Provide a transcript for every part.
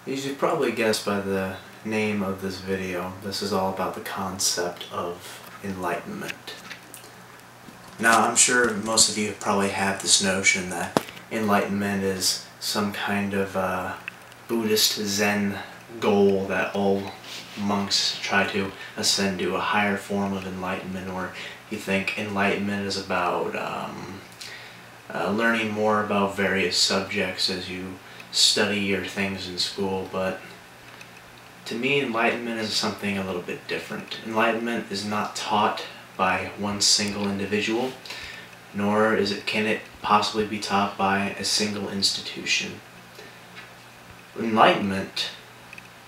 As you probably guessed by the name of this video, this is all about the concept of enlightenment. Now, I'm sure most of you probably have this notion that enlightenment is some kind of Buddhist Zen goal that all monks try to ascend to, a higher form of enlightenment, or you think enlightenment is about learning more about various subjects as you study your things in school. But to me, enlightenment is something a little bit different. Enlightenment is not taught by one single individual, nor can it possibly be taught by a single institution. Enlightenment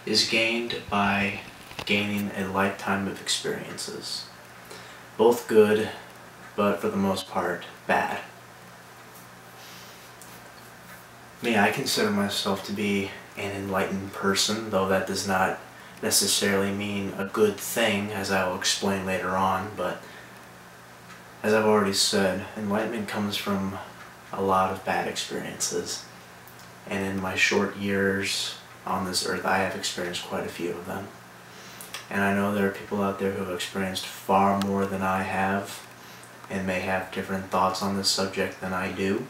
is gained by gaining a lifetime of experiences, both good, but for the most part, bad. I consider myself to be an enlightened person, though that does not necessarily mean a good thing, as I will explain later on. But as I've already said, enlightenment comes from a lot of bad experiences. And in my short years on this earth, I have experienced quite a few of them. And I know there are people out there who have experienced far more than I have, and may have different thoughts on this subject than I do.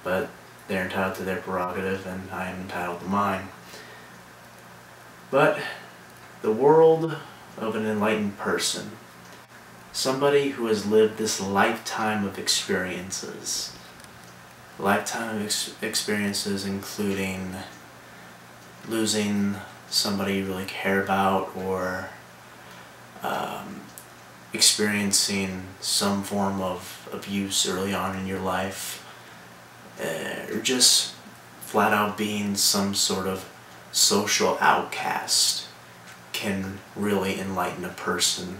But they're entitled to their prerogative, and I am entitled to mine. But the world of an enlightened person, somebody who has lived this lifetime of experiences, experiences including losing somebody you really care about, or experiencing some form of abuse early on in your life, or just flat out being some sort of social outcast, can really enlighten a person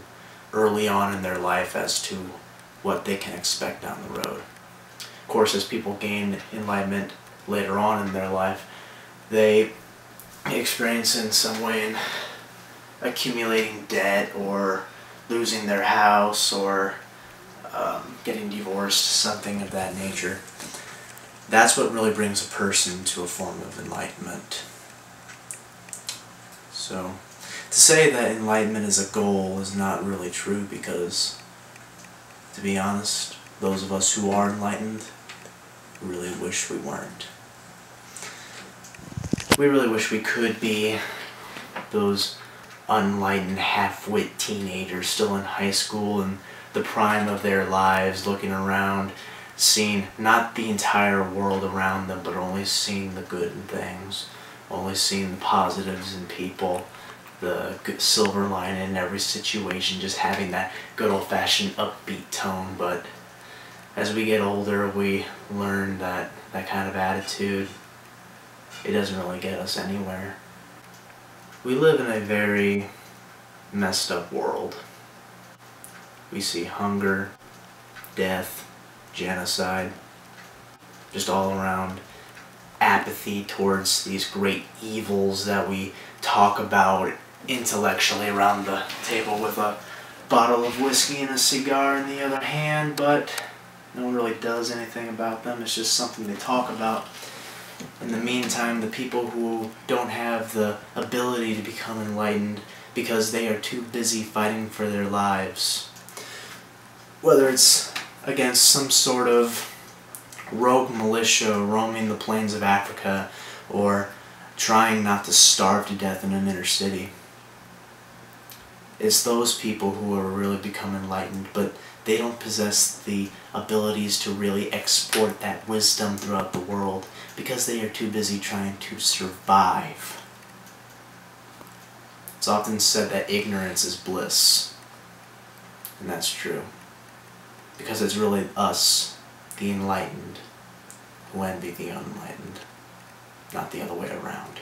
early on in their life as to what they can expect down the road. Of course, as people gain enlightenment later on in their life, they experience in some way in accumulating debt, or losing their house, or getting divorced, something of that nature. That's what really brings a person to a form of enlightenment. So, to say that enlightenment is a goal is not really true, because, to be honest, those of us who are enlightened really wish we weren't. We really wish we could be those unenlightened, half-wit teenagers still in high school and the prime of their lives, looking around, seeing not the entire world around them, but only seeing the good in things, only seeing the positives in people, the good silver lining in every situation, just having that good old-fashioned upbeat tone. But as we get older, we learn that that kind of attitude, it doesn't really get us anywhere. We live in a very messed up world. We see hunger, death, genocide, just all around apathy towards these great evils that we talk about intellectually around the table with a bottle of whiskey and a cigar in the other hand, but no one really does anything about them. It's just something they talk about. In the meantime, the people who don't have the ability to become enlightened because they are too busy fighting for their lives, whether it's against some sort of rogue militia roaming the plains of Africa, or trying not to starve to death in an inner city. It's those people who are really become enlightened, but they don't possess the abilities to really export that wisdom throughout the world, because they are too busy trying to survive. It's often said that ignorance is bliss, and that's true, because it's really us, the enlightened, who envy the unenlightened, not the other way around.